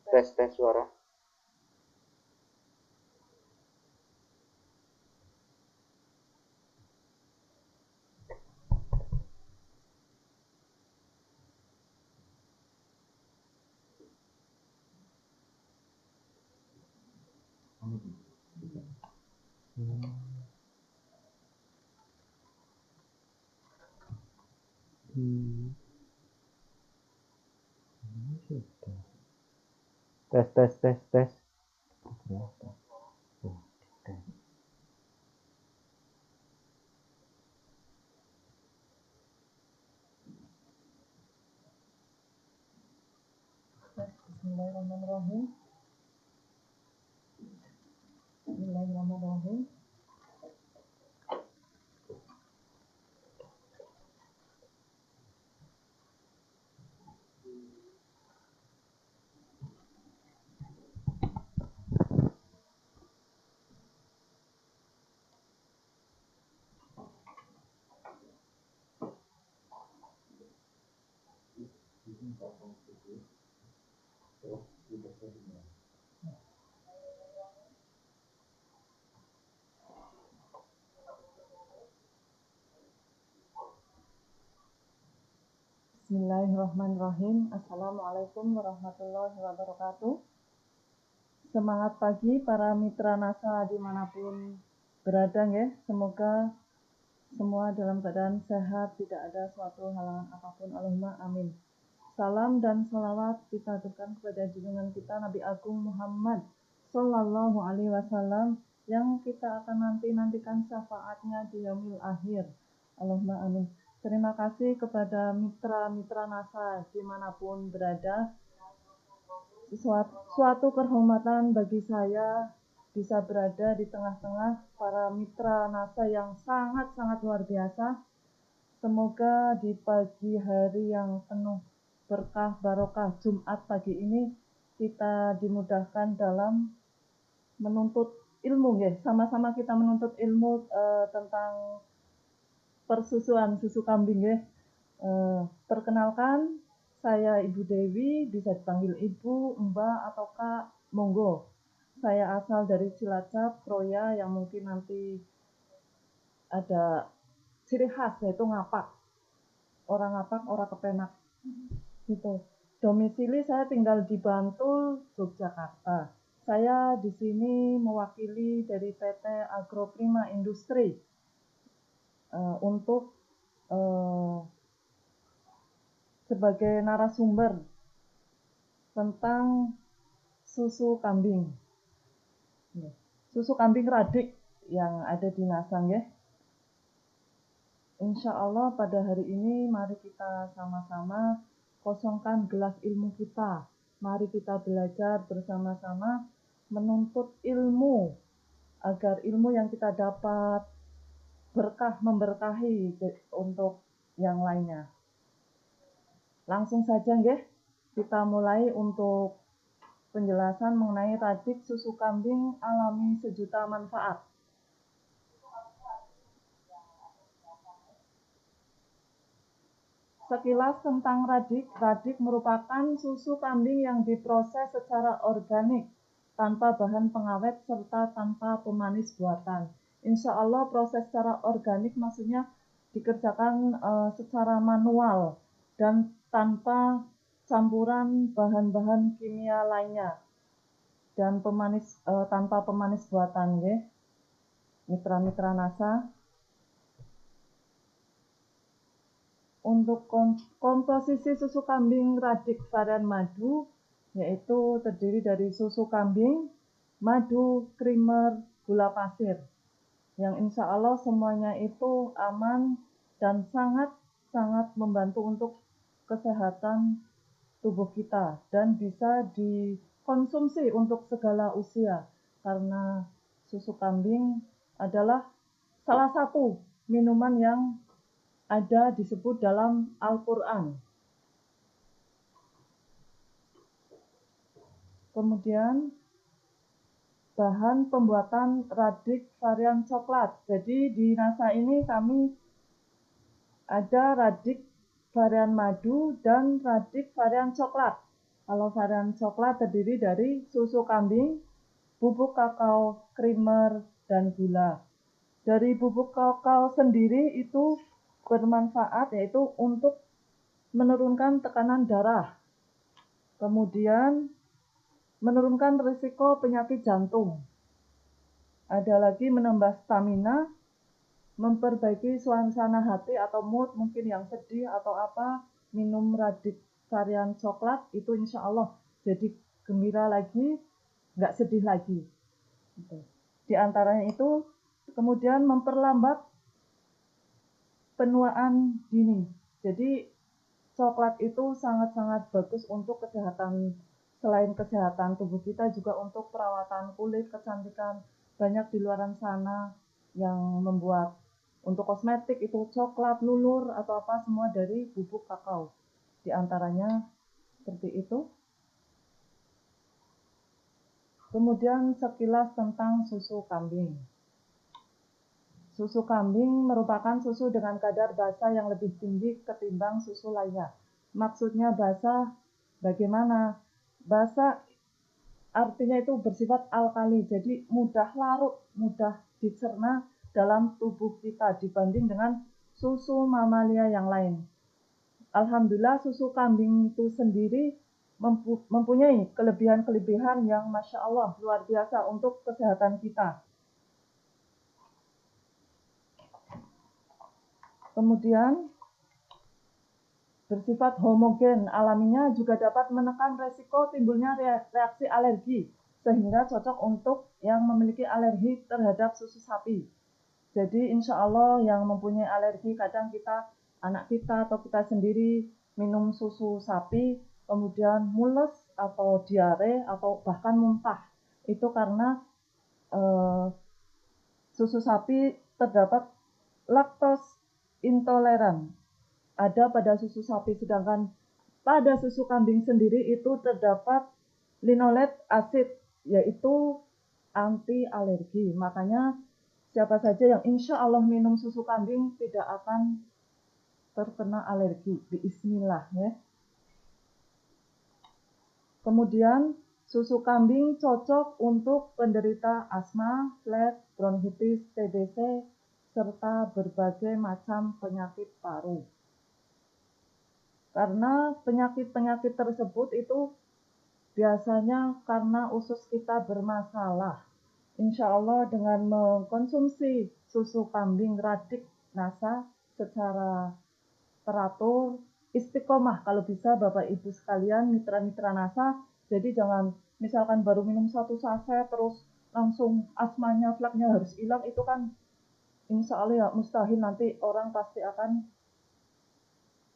Tes suara. Tes. Bismillahirrahmanirrahim. Bismillahirrahmanirrahim. Bismillahirrahmanirrahim. Assalamualaikum warahmatullahi wabarakatuh. Semangat pagi para mitra NASA dimanapun berada ya. Semoga semua dalam keadaan sehat, tidak ada suatu halangan apapun. Allahumma amin. Salam dan salawat kita aturkan kepada junjungan kita Nabi Agung Muhammad Sallallahu Alaihi Wasallam yang kita akan nantikan syafaatnya di yaumil akhir. Allahumma amin. Terima kasih kepada mitra-mitra NASA dimanapun berada. Suatu kehormatan bagi saya bisa berada di tengah-tengah para mitra NASA yang sangat-sangat luar biasa. Semoga di pagi hari yang penuh berkah barokah Jumat pagi ini kita dimudahkan dalam menuntut ilmu ya. Sama-sama kita menuntut ilmu tentang persusuan susu kambing ya. Perkenalkan, saya Ibu Dewi, bisa dipanggil Ibu, Mbak, atau Kak, monggo. Saya asal dari Cilacap, Kroya, yang mungkin nanti ada ciri khas yaitu ngapak. Orang ngapak, orang kepenak. Gitu. Domisili saya tinggal di Bantul, Yogyakarta. Saya di sini mewakili dari PT Agroprima Industri untuk sebagai narasumber tentang susu kambing. Susu kambing radik yang ada di Nasang ya. Insya Allah pada hari ini mari kita sama-sama kosongkan gelas ilmu kita. Mari kita belajar bersama-sama menuntut ilmu agar ilmu yang kita dapat berkah memberkahi untuk yang lainnya. Langsung saja nggih, kita mulai untuk penjelasan mengenai radik susu kambing alami sejuta manfaat. Sekilas tentang radik, radik merupakan susu kambing yang diproses secara organik, tanpa bahan pengawet serta tanpa pemanis buatan. Insya Allah proses secara organik maksudnya dikerjakan secara manual dan tanpa campuran bahan-bahan kimia lainnya dan tanpa pemanis buatan ya. Mitra-mitra NASA. Untuk komposisi susu kambing radik varian madu yaitu terdiri dari susu kambing, madu, creamer, gula pasir. Yang insya Allah semuanya itu aman dan sangat membantu untuk kesehatan tubuh kita dan bisa dikonsumsi untuk segala usia karena susu kambing adalah salah satu minuman yang ada disebut dalam Al-Quran. Kemudian bahan pembuatan radik varian coklat. Jadi di NASA ini kami ada radik varian madu dan radik varian coklat. Kalau varian coklat terdiri dari susu kambing, bubuk kakao, creamer, dan gula. Dari bubuk kakao sendiri itu bermanfaat yaitu untuk menurunkan tekanan darah, kemudian menurunkan risiko penyakit jantung. Ada lagi menambah stamina, memperbaiki suasana hati atau mood mungkin yang sedih atau apa, minum Radix varian coklat itu insya Allah jadi gembira lagi, nggak sedih lagi. Di antaranya itu kemudian memperlambat penuaan dini. Jadi coklat itu sangat-sangat bagus untuk kesehatan, selain kesehatan tubuh kita juga untuk perawatan kulit, kecantikan. Banyak di luar sana yang membuat untuk kosmetik itu coklat, lulur atau apa semua dari bubuk kakao. Di antaranya seperti itu. Kemudian sekilas tentang susu kambing. Susu kambing merupakan susu dengan kadar basa yang lebih tinggi ketimbang susu lainnya. Maksudnya basa bagaimana? Basa artinya itu bersifat alkali, jadi mudah larut, mudah dicerna dalam tubuh kita dibanding dengan susu mamalia yang lain. Alhamdulillah susu kambing itu sendiri mempunyai kelebihan-kelebihan yang Masya Allah luar biasa untuk kesehatan kita. Kemudian bersifat homogen, alaminya juga dapat menekan resiko timbulnya reaksi alergi, sehingga cocok untuk yang memiliki alergi terhadap susu sapi. Jadi insya Allah yang mempunyai alergi, kadang kita, anak kita atau kita sendiri minum susu sapi, kemudian mules atau diare atau bahkan muntah. Itu karena susu sapi terdapat laktos intoleran. Ada pada susu sapi, sedangkan pada susu kambing sendiri itu terdapat linoleic acid, yaitu anti alergi. Makanya siapa saja yang insya Allah minum susu kambing tidak akan terkena alergi. Bismillah ya. Kemudian susu kambing cocok untuk penderita asma, flek, bronkitis, TBC, serta berbagai macam penyakit paru. Karena penyakit-penyakit tersebut itu biasanya karena usus kita bermasalah. Insya Allah dengan mengkonsumsi susu kambing Radix Nasa secara teratur, istiqomah kalau bisa Bapak Ibu sekalian, mitra-mitra Nasa. Jadi jangan misalkan baru minum satu saset terus langsung asmanya, fleknya harus hilang, itu kan insya Allah ya mustahil, nanti orang pasti akan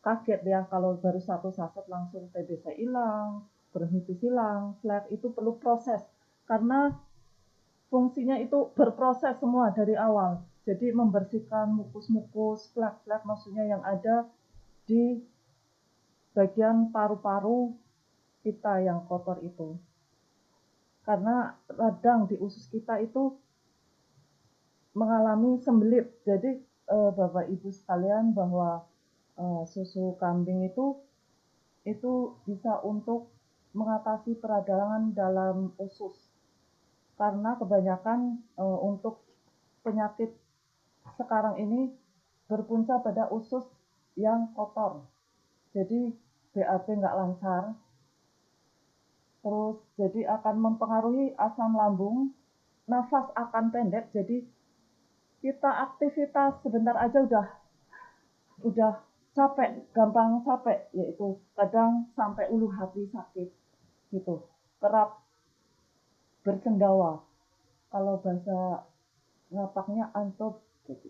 kaget ya kalau baru satu saset langsung TBC hilang, bronkitis hilang, flek itu perlu proses karena fungsinya itu berproses semua dari awal. Jadi membersihkan mukus-mukus, flek-flek maksudnya yang ada di bagian paru-paru kita yang kotor itu. Karena radang di usus kita itu mengalami sembelit. Jadi Bapak Ibu sekalian bahwa susu kambing itu bisa untuk mengatasi peradangan dalam usus. Karena kebanyakan untuk penyakit sekarang ini berpunca pada usus yang kotor. Jadi BAB nggak lancar, terus jadi akan mempengaruhi asam lambung, nafas akan pendek, jadi kita aktivitas sebentar aja udah capek, gampang capek, yaitu kadang sampai ulu hati sakit gitu, kerap bersendawa. Kalau bahasa ngapaknya antop gitu.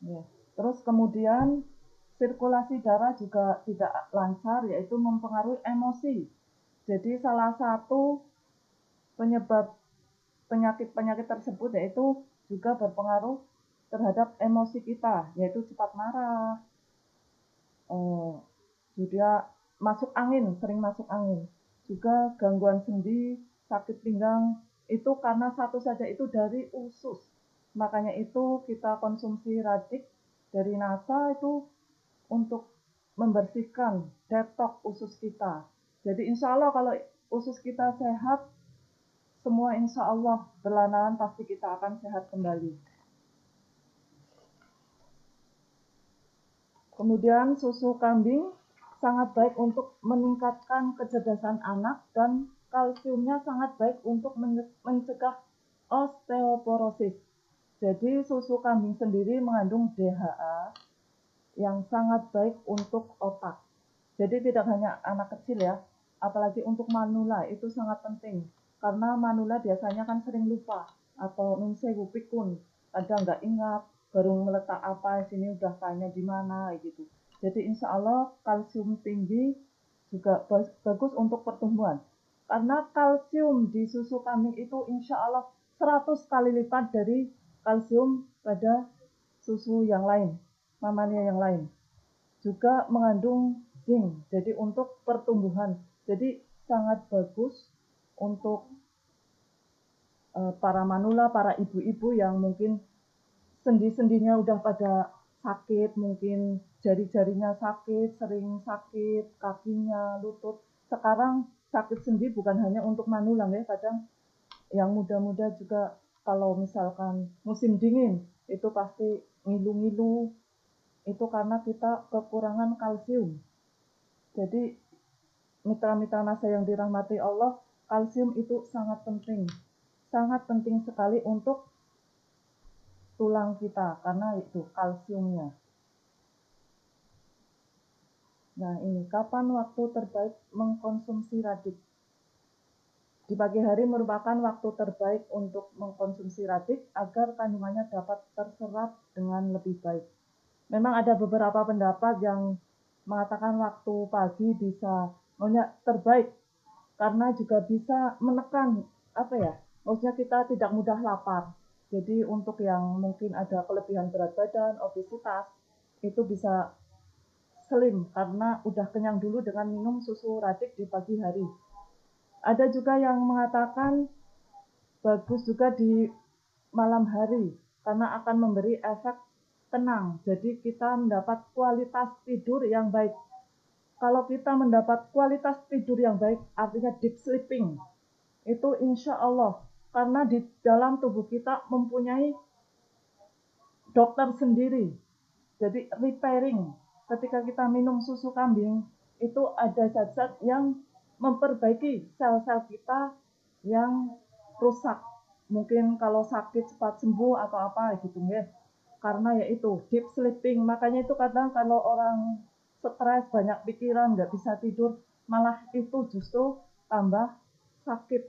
Ya. Terus kemudian sirkulasi darah juga tidak lancar, yaitu mempengaruhi emosi. Jadi salah satu penyebab penyakit-penyakit tersebut yaitu juga berpengaruh terhadap emosi kita, yaitu cepat marah, juga masuk angin, sering masuk angin, juga gangguan sendi, sakit pinggang, itu karena satu saja itu dari usus. Makanya itu kita konsumsi Radix dari Nasa itu untuk membersihkan, detox usus kita. Jadi insya Allah kalau usus kita sehat, semua insya Allah berlanan pasti kita akan sehat kembali. Kemudian susu kambing sangat baik untuk meningkatkan kecerdasan anak dan kalsiumnya sangat baik untuk mencegah osteoporosis. Jadi susu kambing sendiri mengandung DHA yang sangat baik untuk otak. Jadi tidak hanya anak kecil ya, apalagi untuk manula itu sangat penting. Karena manula biasanya kan sering lupa atau nunsewu pikun, kadang nggak ingat, baru meletak apa sini udah tanya di mana gitu. Jadi insya Allah kalsium tinggi juga bagus untuk pertumbuhan. Karena kalsium di susu kambing itu insya Allah 100 kali lipat dari kalsium pada susu yang lain, mamalia yang lain. Juga mengandung zinc, jadi untuk pertumbuhan. Jadi sangat bagus untuk para manula, para ibu-ibu yang mungkin sendi-sendinya udah pada sakit, mungkin jari-jarinya sakit, sering sakit, kakinya, lutut. Sekarang sakit sendi bukan hanya untuk manula ya, kadang yang muda-muda juga kalau misalkan musim dingin itu pasti ngilu-ngilu, itu karena kita kekurangan kalsium. Jadi mitra-mitra nasa yang dirahmati Allah, kalsium itu sangat penting sekali untuk tulang kita karena itu kalsiumnya. Nah ini, kapan waktu terbaik mengkonsumsi radik? Di pagi hari merupakan waktu terbaik untuk mengkonsumsi radik agar kandungannya dapat terserap dengan lebih baik. Memang ada beberapa pendapat yang mengatakan waktu pagi bisa terbaik karena juga bisa menekan maksudnya kita tidak mudah lapar. Jadi untuk yang mungkin ada kelebihan berat badan, obesitas, itu bisa slim karena udah kenyang dulu dengan minum susu radik di pagi hari. Ada juga yang mengatakan bagus juga di malam hari karena akan memberi efek tenang. Jadi kita mendapat kualitas tidur yang baik. Kalau kita mendapat kualitas tidur yang baik, artinya deep sleeping, itu insya Allah. Karena di dalam tubuh kita mempunyai dokter sendiri. Jadi repairing. Ketika kita minum susu kambing, itu ada zat-zat yang memperbaiki sel-sel kita yang rusak. Mungkin kalau sakit cepat sembuh atau apa gitu ya. Karena yaitu deep sleeping. Makanya itu kadang kalau orang stres, banyak pikiran, nggak bisa tidur, malah itu justru tambah sakit.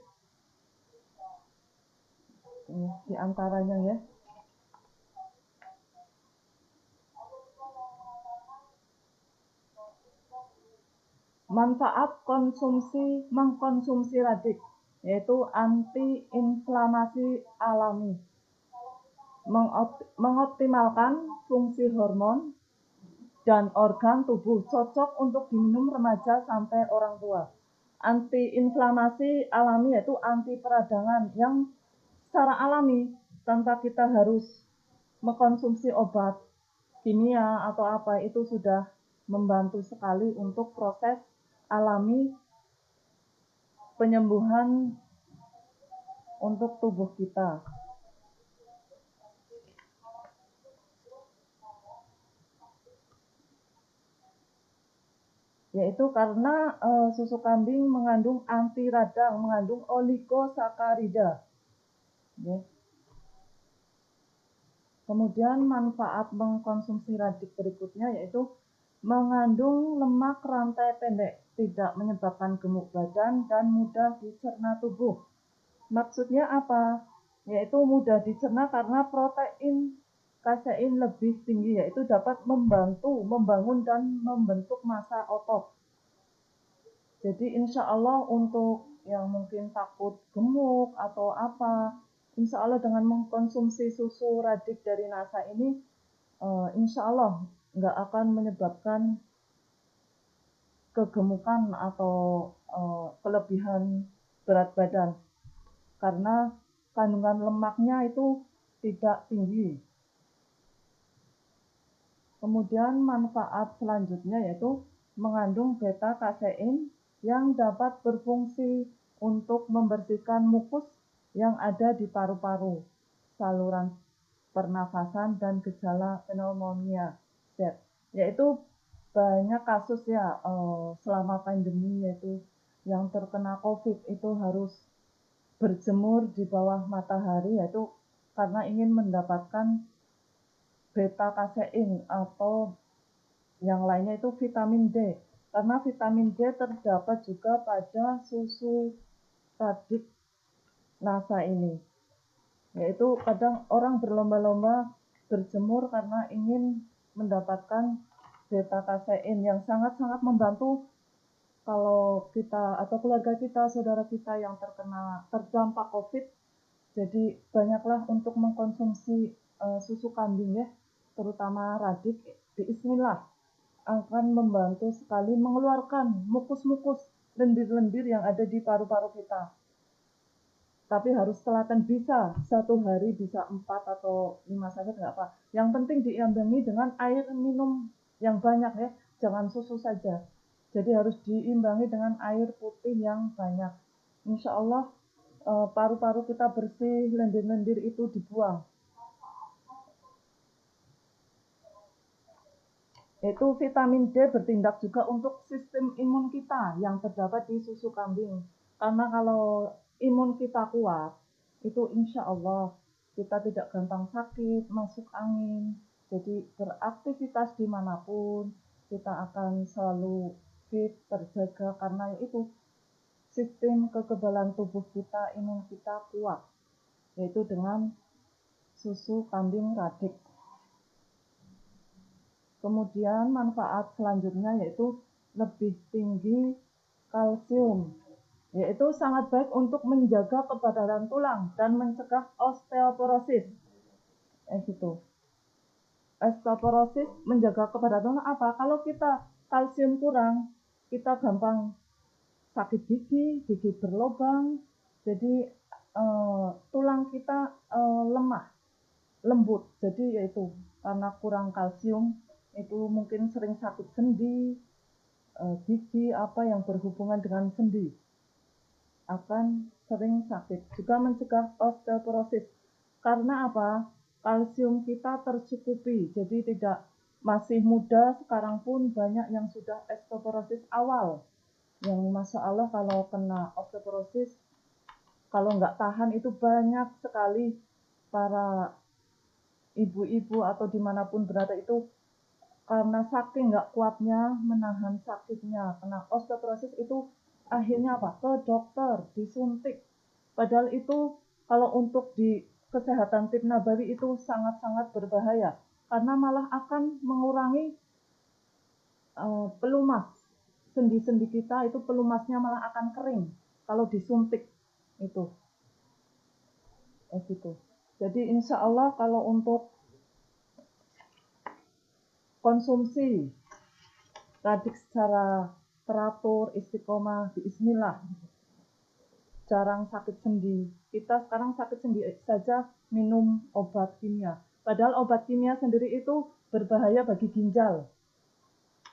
Ini di antaranya ya. Manfaat mengkonsumsi radik, yaitu antiinflamasi alami, mengoptimalkan fungsi hormon dan organ tubuh, cocok untuk diminum remaja sampai orang tua. Antiinflamasi alami yaitu anti peradangan yang secara alami tanpa kita harus mengkonsumsi obat kimia atau apa, itu sudah membantu sekali untuk proses alami penyembuhan untuk tubuh kita. Yaitu karena susu kambing mengandung anti radang, mengandung oligosakarida. Ya. Kemudian manfaat mengkonsumsi radik berikutnya yaitu mengandung lemak rantai pendek, tidak menyebabkan gemuk badan dan mudah dicerna tubuh. Maksudnya apa? Yaitu mudah dicerna karena protein kasein lebih tinggi, yaitu dapat membantu membangun dan membentuk massa otot. Jadi insya Allah untuk yang mungkin takut gemuk atau apa, insya Allah dengan mengkonsumsi susu radik dari NASA ini, insya Allah nggak akan menyebabkan kegemukan atau kelebihan berat badan. Karena kandungan lemaknya itu tidak tinggi. Kemudian manfaat selanjutnya yaitu mengandung beta kasein yang dapat berfungsi untuk membersihkan mukus yang ada di paru-paru, saluran pernafasan, dan gejala pneumonia Z. Yaitu banyak kasus ya selama pandemi, yaitu yang terkena COVID itu harus berjemur di bawah matahari, yaitu karena ingin mendapatkan beta kasein atau yang lainnya itu vitamin D. Karena vitamin D terdapat juga pada susu radik nasa ini. Yaitu kadang orang berlomba-lomba berjemur karena ingin mendapatkan beta kasein yang sangat-sangat membantu kalau kita atau keluarga kita, saudara kita yang terdampak COVID. Jadi banyaklah untuk mengkonsumsi susu kambing ya, terutama radik. Bismillah akan membantu sekali mengeluarkan mukus-mukus, lendir-lendir yang ada di paru-paru kita. Tapi harus telaten, bisa 1 hari bisa 4 atau 5 saja nggak apa. Yang penting diimbangi dengan air minum yang banyak ya, jangan susu saja. Jadi harus diimbangi dengan air putih yang banyak. Insya Allah paru-paru kita bersih, lendir-lendir itu dibuang. Yaitu vitamin D bertindak juga untuk sistem imun kita yang terdapat di susu kambing. Karena kalau imun kita kuat, itu insya Allah kita tidak gampang sakit, masuk angin. Jadi beraktivitas dimanapun, kita akan selalu fit, terjaga, karena itu sistem kekebalan tubuh kita, imun kita kuat. Yaitu dengan susu kambing radik. Kemudian manfaat selanjutnya yaitu lebih tinggi kalsium, yaitu sangat baik untuk menjaga kepadatan tulang dan mencegah osteoporosis. Gitu. Osteoporosis menjaga kepadatan tulang apa? Kalau kita kalsium kurang, kita gampang sakit gigi, gigi berlubang, jadi tulang kita lemah, lembut. Jadi yaitu karena kurang kalsium itu mungkin sering sakit sendi, gigi apa yang berhubungan dengan sendi akan sering sakit. Juga mencegah osteoporosis. Karena apa? Kalsium kita tercukupi, jadi tidak masih muda, sekarang pun banyak yang sudah osteoporosis awal. Yang Masya Allah kalau kena osteoporosis, kalau nggak tahan itu banyak sekali para ibu-ibu atau dimanapun berada itu karena saking nggak kuatnya menahan sakitnya kena osteoporosis itu akhirnya apa? Ke dokter, disuntik. Padahal itu kalau untuk di kesehatan tib nabawi itu sangat-sangat berbahaya karena malah akan mengurangi pelumas. Sendi-sendi kita itu pelumasnya malah akan kering kalau disuntik itu. Gitu. Jadi insya Allah kalau untuk konsumsi radik secara teratur, istiqomah, bismillah, jarang sakit sendi. Kita sekarang sakit sendi saja minum obat kimia. Padahal obat kimia sendiri itu berbahaya bagi ginjal.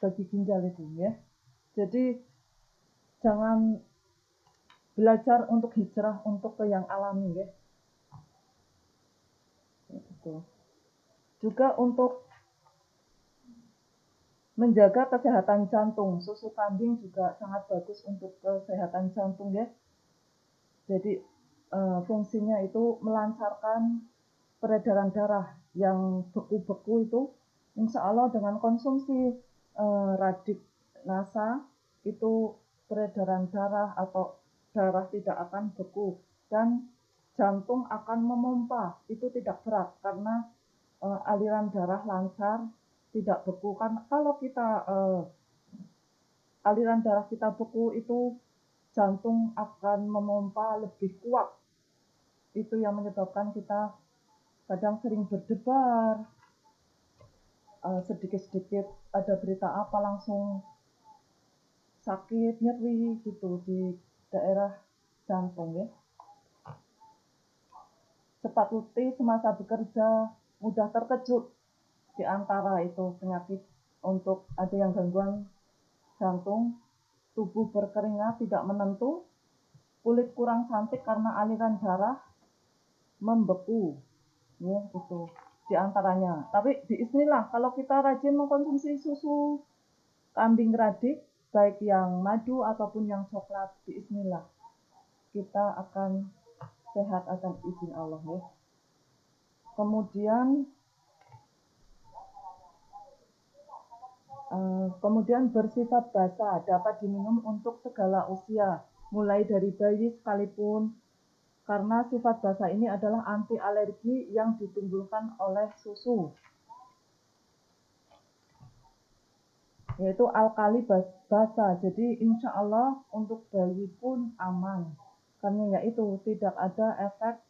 Bagi ginjal itu ya. Jadi jangan belajar untuk hijrah untuk ke yang alami ya. Gitu. Juga untuk menjaga kesehatan jantung, susu kambing juga sangat bagus untuk kesehatan jantung ya. Jadi fungsinya itu melancarkan peredaran darah yang beku-beku itu, insya Allah dengan konsumsi radik nasa itu peredaran darah atau darah tidak akan beku dan jantung akan memompa, itu tidak berat karena aliran darah lancar, tidak beku. Kan kalau kita aliran darah kita beku itu jantung akan memompa lebih kuat. Itu yang menyebabkan kita kadang sering berdebar, sedikit-sedikit ada berita apa langsung sakit, nyeri gitu di daerah jantung ya. Cepat letih semasa bekerja, mudah terkejut di antara itu penyakit untuk ada yang gangguan jantung tubuh berkeringat tidak menentu, kulit kurang cantik karena aliran darah membeku, ya itu diantaranya. Tapi bismillah, kalau kita rajin mengkonsumsi susu kambing radik, baik yang madu ataupun yang coklat, bismillah, kita akan sehat akan izin Allah, ya. Kemudian bersifat basa, dapat diminum untuk segala usia, mulai dari bayi sekalipun, karena sifat basa ini adalah anti alergi yang ditimbulkan oleh susu, yaitu alkali basa. Jadi insya Allah untuk bayi pun aman, karena yaitu tidak ada efek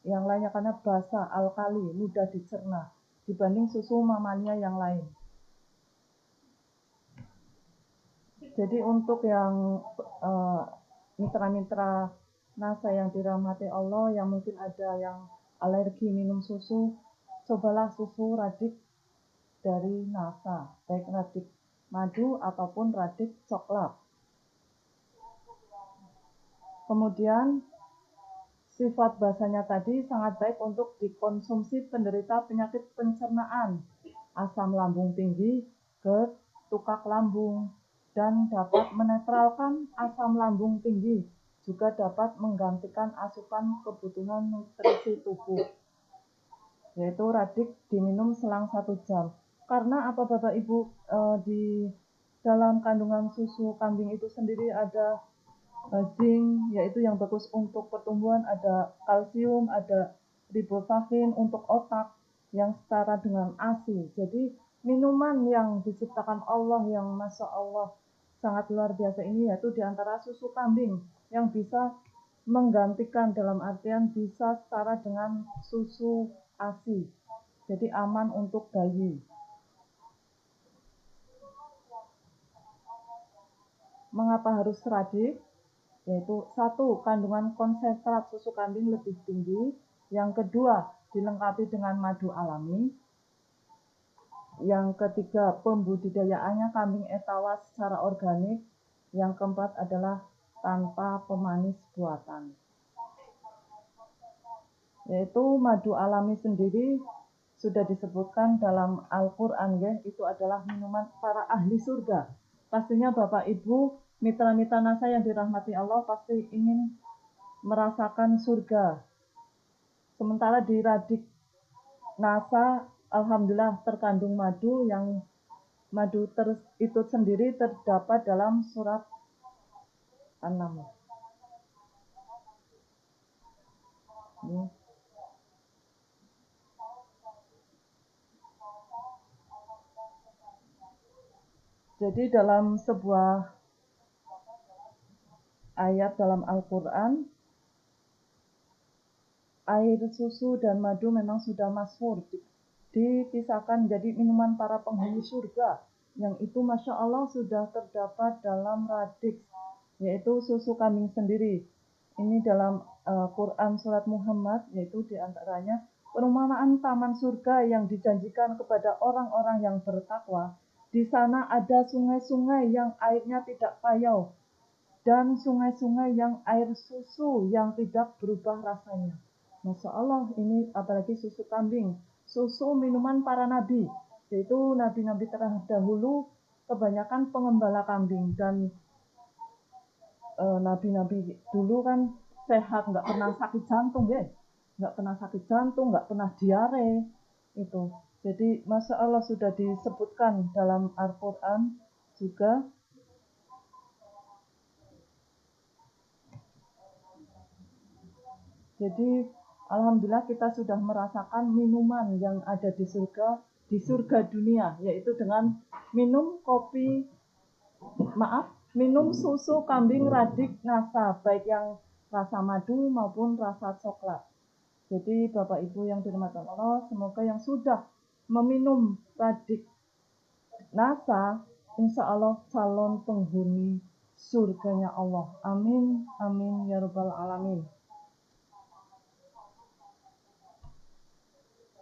yang lainnya, karena basa, alkali, mudah dicerna dibanding susu mamalia yang lain. Jadi untuk yang mitra-mitra NASA yang dirahmati Allah, yang mungkin ada yang alergi minum susu, cobalah susu radik dari NASA, baik radik madu ataupun radik coklat. Kemudian sifat basanya tadi sangat baik untuk dikonsumsi penderita penyakit pencernaan, asam lambung tinggi, GERD, tukak lambung, dan dapat menetralkan asam lambung tinggi, juga dapat menggantikan asupan kebutuhan nutrisi tubuh, yaitu radik diminum selang 1 jam. Karena apa Bapak Ibu, di dalam kandungan susu kambing itu sendiri ada zinc, yaitu yang bagus untuk pertumbuhan, ada kalsium, ada riboflavin untuk otak yang setara dengan ASI. Jadi minuman yang diciptakan Allah yang Masya Allah sangat luar biasa ini, yaitu diantara susu kambing yang bisa menggantikan, dalam artian bisa setara dengan susu ASI. Jadi aman untuk bayi. Mengapa harus radik? Yaitu 1, kandungan konsentrat susu kambing lebih tinggi. Yang kedua, dilengkapi dengan madu alami. Yang ketiga, pembudidayaannya kambing etawa secara organik. Yang keempat adalah tanpa pemanis buatan. Yaitu madu alami sendiri sudah disebutkan dalam Al-Quran, ya, itu adalah minuman para ahli surga. Pastinya Bapak Ibu, mitra-mitra NASA yang dirahmati Allah pasti ingin merasakan surga. Sementara di radik NASA, alhamdulillah terkandung madu, yang madu itu sendiri terdapat dalam surat An-Naml. Jadi dalam sebuah ayat dalam Al-Quran, air susu dan madu memang sudah masyhur dipisahkan menjadi minuman para penghuni surga, yang itu Masya Allah sudah terdapat dalam radik, yaitu susu kambing sendiri. Ini dalam Quran surat Muhammad, yaitu diantaranya perumpamaan taman surga yang dijanjikan kepada orang-orang yang bertakwa. Di sana ada sungai-sungai yang airnya tidak payau, dan sungai-sungai yang air susu yang tidak berubah rasanya. Masya Allah, ini apalagi susu kambing, susu minuman para nabi, yaitu nabi-nabi terdahulu kebanyakan pengembala kambing, dan nabi-nabi dulu kan sehat, nggak pernah sakit jantung, ya, nggak pernah sakit jantung, nggak pernah diare, itu. Jadi Masya Allah sudah disebutkan dalam Al-Quran juga. Jadi alhamdulillah kita sudah merasakan minuman yang ada di surga dunia, yaitu dengan minum susu kambing radik NASA, baik yang rasa madu maupun rasa coklat. Jadi Bapak Ibu yang dirahmati Allah, semoga yang sudah meminum radik NASA, insya Allah calon penghuni surganya Allah. Amin, amin, ya rabbal alamin.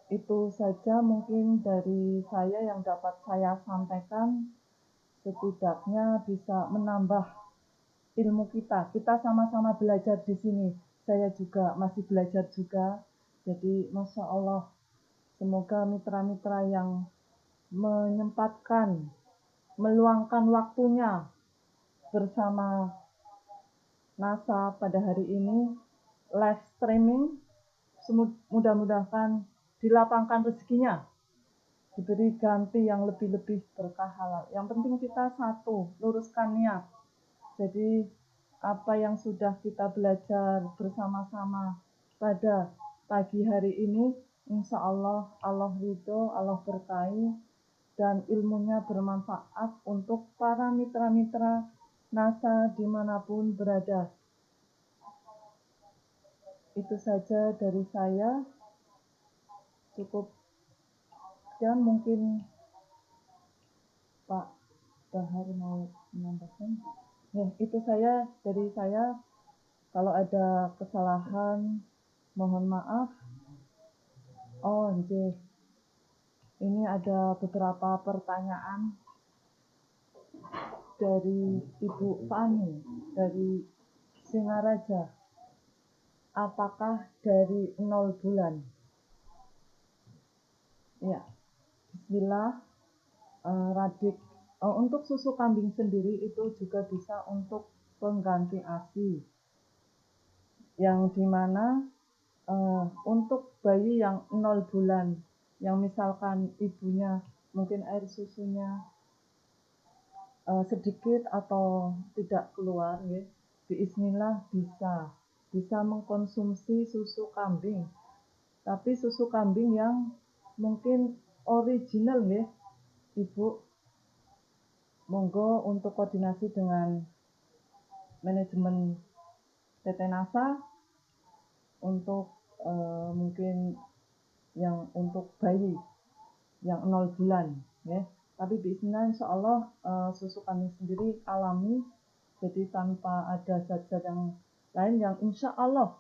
Itu saja mungkin dari saya yang dapat saya sampaikan, setidaknya bisa menambah ilmu kita. Kita sama-sama belajar di sini. Saya juga masih belajar juga. Jadi Masya Allah, semoga mitra-mitra yang menyempatkan, meluangkan waktunya bersama NASA pada hari ini, live streaming, mudah-mudahan dilapangkan rezekinya, diberi ganti yang lebih-lebih berkah halal. Yang penting kita satu, luruskan niat. Jadi apa yang sudah kita belajar bersama-sama pada pagi hari ini, insya Allah, Allah ridho, Allah berkahi, dan ilmunya bermanfaat untuk para mitra-mitra NASA dimanapun berada. Itu saja dari saya, cukup. Dan mungkin Pak Bahar mau menambahkan. Itu saya dari saya. Kalau ada kesalahan, mohon maaf. Oh, ini ada beberapa pertanyaan dari Ibu Fani dari Singaraja. Apakah dari 0 bulan? Ya, Bismillah. Radik. Untuk susu kambing sendiri itu juga bisa untuk pengganti ASI, yang dimana untuk bayi yang 0 bulan, yang misalkan ibunya mungkin air susunya sedikit atau tidak keluar, ya, Bismillah bisa mengkonsumsi susu kambing, tapi susu kambing yang mungkin original, ya, Ibu. Monggo untuk koordinasi dengan manajemen PT NASA untuk mungkin yang untuk bayi yang 0 bulan, ya. Tapi bismillah, insya Allah susu kambing sendiri alami, jadi tanpa ada zat-zat yang lain yang insya Allah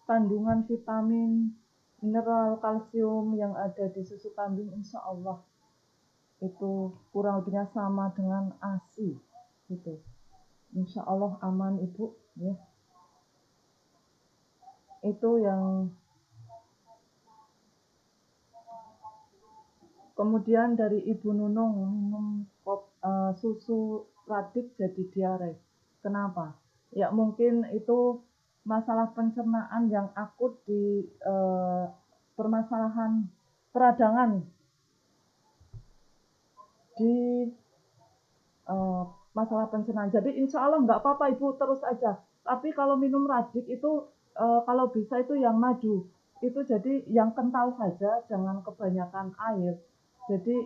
kandungan vitamin, mineral, kalsium yang ada di susu kambing insya Allah itu kurang lebihnya sama dengan ASI, gitu. Insya Allah aman, Ibu, ya. Itu yang. Kemudian dari Ibu Nunung, minum susu Radik jadi diare. Kenapa? Ya mungkin itu masalah pencernaan yang akut di permasalahan peradangan di masalah pencernaan. Jadi insya Allah nggak apa-apa Ibu, terus aja. Tapi kalau minum Radik itu kalau bisa itu yang madu. Itu jadi yang kental saja, jangan kebanyakan air. Jadi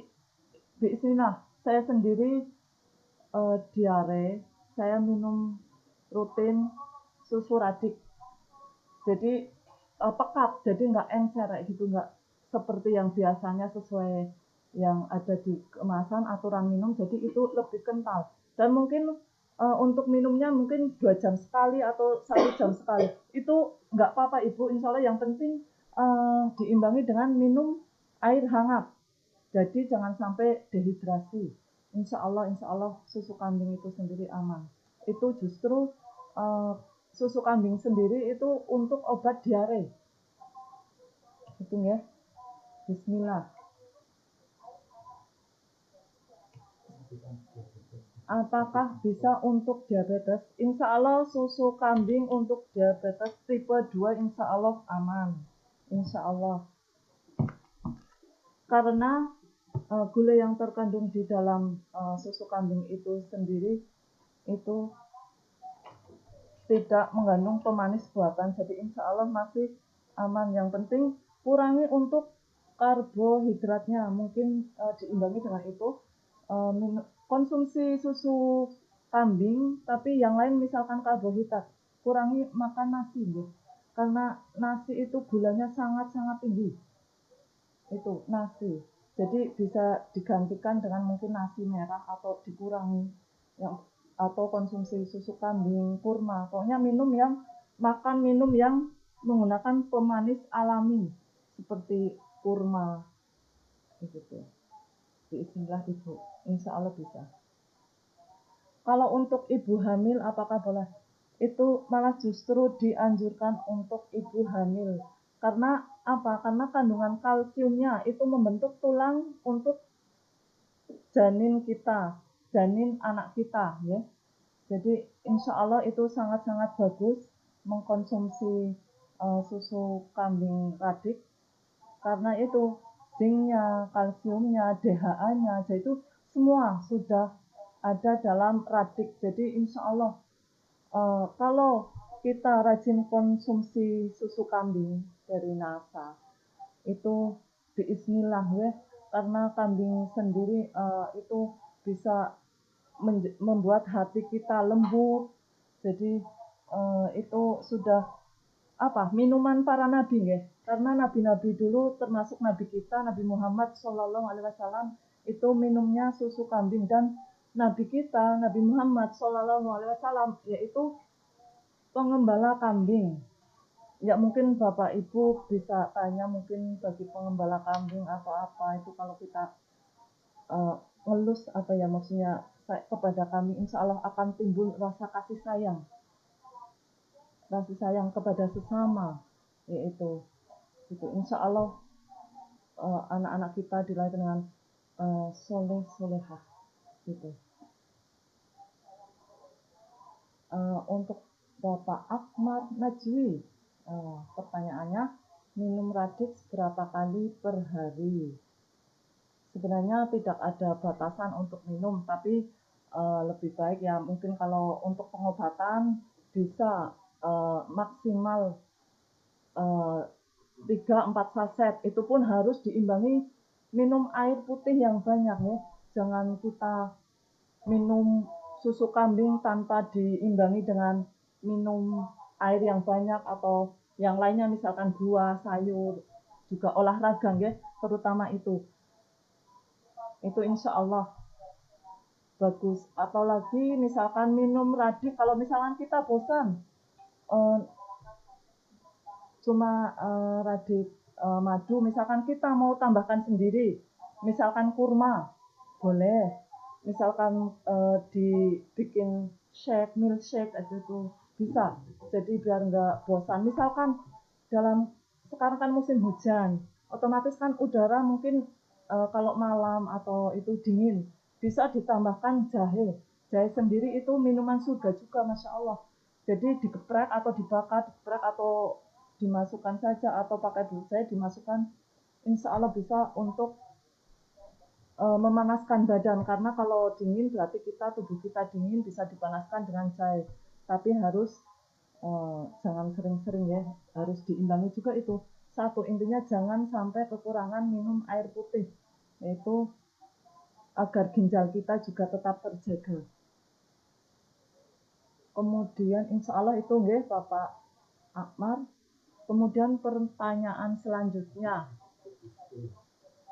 bismillah, saya sendiri diare, saya minum rutin susu Radik. Jadi pekat, jadi nggak encer gitu, nggak seperti yang biasanya sesuai yang ada di kemasan aturan minum. Jadi itu lebih kental. Dan mungkin untuk minumnya mungkin 2 jam sekali atau 1 jam sekali. Itu nggak apa-apa Ibu, insya Allah. Yang penting diimbangi dengan minum air hangat. Jadi jangan sampai dehidrasi. Insya Allah susu kambing itu sendiri aman. Itu justru susu kambing sendiri itu untuk obat diare. Itu ya. Bismillah. Apakah bisa untuk diabetes? Insya Allah susu kambing untuk diabetes tipe 2 insya Allah aman. Insya Allah. Karena gula yang terkandung di dalam susu kambing itu sendiri itu tidak mengandung pemanis buatan, jadi insya Allah masih aman. Yang penting kurangi untuk karbohidratnya, mungkin diimbangi dengan itu konsumsi susu kambing, tapi yang lain misalkan karbohidrat, kurangi makan nasi, ya. Karena nasi itu gulanya sangat-sangat tinggi, itu nasi. Jadi bisa digantikan dengan mungkin nasi merah atau dikurangi yang atau konsumsi susu kambing, kurma. Pokoknya makan minum yang menggunakan pemanis alami seperti kurma, gitu. Bismillah Ibu, insya Allah bisa. Kalau untuk ibu hamil apakah boleh? Itu malah justru dianjurkan untuk ibu hamil. Karena apa? Karena kandungan kalsiumnya itu membentuk tulang untuk janin kita, janin anak kita ya. Jadi insya Allah itu sangat-sangat bagus mengkonsumsi susu kambing radik karena itu zinknya, kalsiumnya, DHA-nya, jadi itu semua sudah ada dalam radik. Jadi insya Allah kalau kita rajin konsumsi susu kambing dari NASA itu bismillah ya, karena kambing sendiri itu bisa membuat hati kita lembut. Jadi itu sudah apa minuman para nabi ya, karena nabi-nabi dulu termasuk nabi kita Nabi Muhammad SAW itu minumnya susu kambing, dan nabi kita Nabi Muhammad SAW yaitu pengembala kambing. Ya mungkin Bapak Ibu bisa tanya mungkin bagi pengembala kambing atau apa itu, kalau kita ngelus apa ya maksudnya kepada kami, insya Allah akan timbul rasa kasih sayang kepada sesama, yaitu itu insya Allah anak-anak kita dilahirkan dengan soleh solehah gitu. Untuk Bapak Ahmad Najwi, pertanyaannya, minum radik berapa kali per hari? Sebenarnya tidak ada batasan untuk minum, tapi lebih baik ya mungkin kalau untuk pengobatan bisa maksimal 3-4 saset, itu pun harus diimbangi minum air putih yang banyak ya. Jangan kita minum susu kambing tanpa diimbangi dengan minum air yang banyak atau yang lainnya, misalkan buah, sayur, juga olahraga ya, terutama itu insya Allah bagus. Atau lagi misalkan minum radik, kalau misalkan kita bosan cuma radik madu, misalkan kita mau tambahkan sendiri, misalkan kurma, boleh. Misalkan dibikin shake, milkshake itu bisa. Jadi biar nggak bosan. Misalkan sekarang kan musim hujan, otomatis kan udara mungkin kalau malam atau itu dingin, bisa ditambahkan jahe. Jahe sendiri itu minuman surga juga, Masya Allah. Jadi digeprek atau dibakar, digeprek atau dimasukkan saja, atau pakai jahe dimasukkan, insya Allah bisa untuk memanaskan badan, karena kalau dingin berarti tubuh kita dingin, bisa dipanaskan dengan jahe. Tapi harus jangan sering-sering ya, harus diimbangi juga itu. Satu, intinya jangan sampai kekurangan minum air putih, yaitu agar ginjal kita juga tetap terjaga. Kemudian insya Allah itu nggih Bapak Akmar. Kemudian pertanyaan selanjutnya,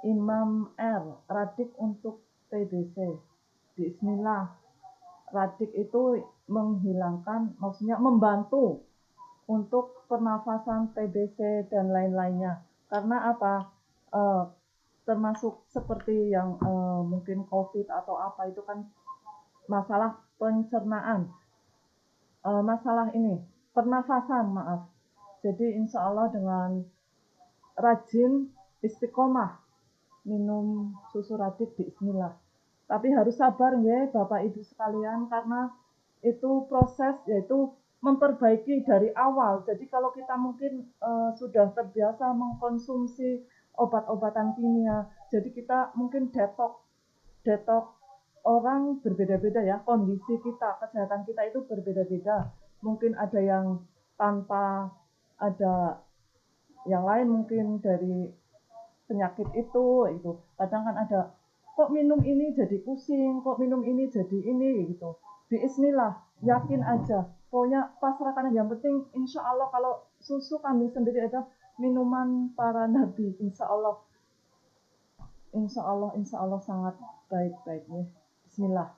Imam R, radik untuk TBC. Bismillah, radik itu menghilangkan, maksudnya membantu untuk pernafasan TBC dan lain-lainnya. Karena apa? Termasuk seperti yang mungkin COVID atau apa, itu kan masalah pencernaan, masalah ini pernafasan, maaf. Jadi insya Allah dengan rajin istiqomah minum susu radik, bismillah. Tapi harus sabar ya Bapak Ibu sekalian, karena itu proses, yaitu memperbaiki dari awal. Jadi kalau kita mungkin sudah terbiasa mengkonsumsi obat-obatan kimia, jadi kita mungkin detok orang berbeda-beda ya, kondisi kita, kesehatan kita itu berbeda-beda. Mungkin ada yang tanpa, ada yang lain mungkin dari penyakit itu kadang kan ada, kok minum ini jadi pusing, kok minum ini jadi ini gitu. Bismillah, yakin aja, pokoknya pasrahkan aja. Yang penting insya Allah kalau susu kambing sendiri ada minuman para nabi, insya Allah sangat baik-baiknya. Bismillah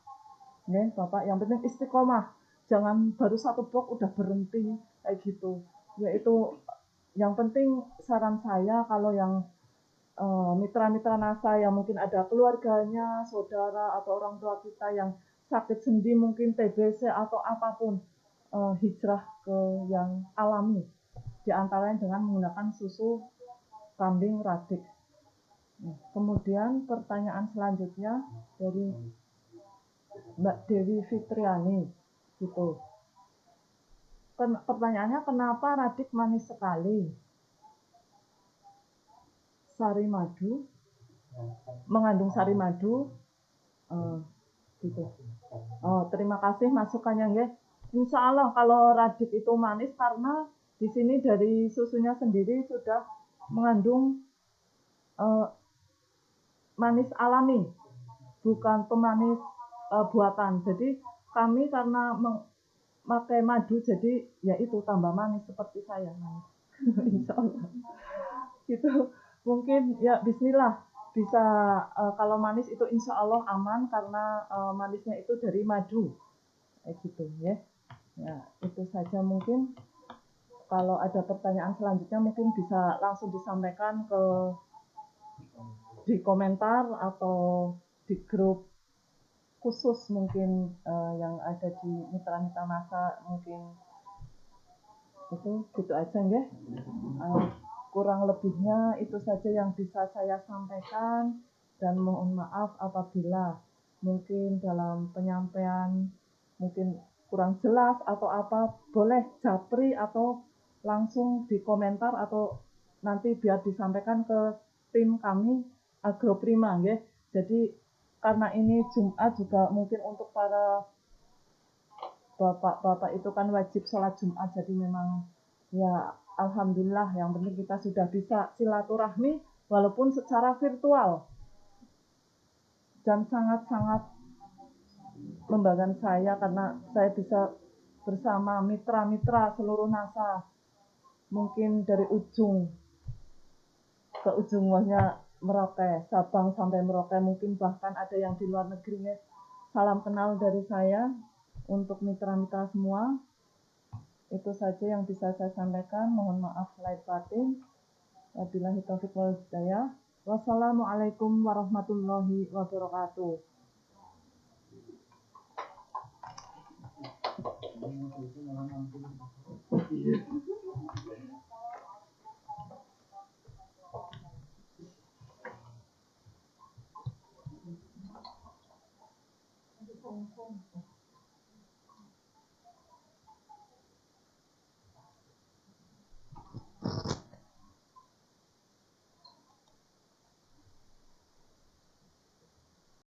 ya Bapak, yang penting istiqomah, jangan baru satu box udah berhenti kayak gitu. Yaitu yang penting saran saya, kalau yang mitra-mitra NASA yang mungkin ada keluarganya, saudara atau orang tua kita yang sakit sendi mungkin TBC atau apapun, hijrah ke yang alami, diantaranya dengan menggunakan susu kambing Radik. Kemudian pertanyaan selanjutnya dari Mbak Dewi Fitriani gitu. Pertanyaannya, kenapa Radik manis sekali? Sari madu, mengandung sari madu, gitu. Terima kasih masukannya nggih. Insya Allah kalau Radik itu manis karena di sini dari susunya sendiri sudah mengandung manis alami, bukan pemanis buatan. Jadi kami karena memakai madu, jadi ya itu tambah manis seperti saya. Insya Allah. Itu mungkin ya Bismillah bisa kalau manis itu insya Allah aman karena manisnya itu dari madu, gitu ya. Ya itu saja mungkin. Kalau ada pertanyaan selanjutnya mungkin bisa langsung disampaikan di komentar atau di grup khusus mungkin yang ada di mitra-mitra NASA mungkin. Itu gitu aja ya. Kurang lebihnya itu saja yang bisa saya sampaikan dan mohon maaf apabila mungkin dalam penyampaian mungkin kurang jelas atau apa, boleh japri atau langsung di komentar atau nanti biar disampaikan ke tim kami Agroprima ya. Jadi karena ini Jumat juga mungkin untuk para bapak-bapak itu kan wajib sholat Jumat, jadi memang ya alhamdulillah yang penting kita sudah bisa silaturahmi walaupun secara virtual, dan sangat-sangat membanggakan saya karena saya bisa bersama mitra-mitra seluruh NASA, mungkin dari ujung ke ujung wahnya Merauke, Sabang sampai Merauke, mungkin bahkan ada yang di luar negeri. Salam kenal dari saya untuk mitra-mitra semua. Itu saja yang bisa saya sampaikan. Mohon maaf lahir batin. Wabillahi taufiq wal hidayah. Wassalamualaikum warahmatullahi wabarakatuh.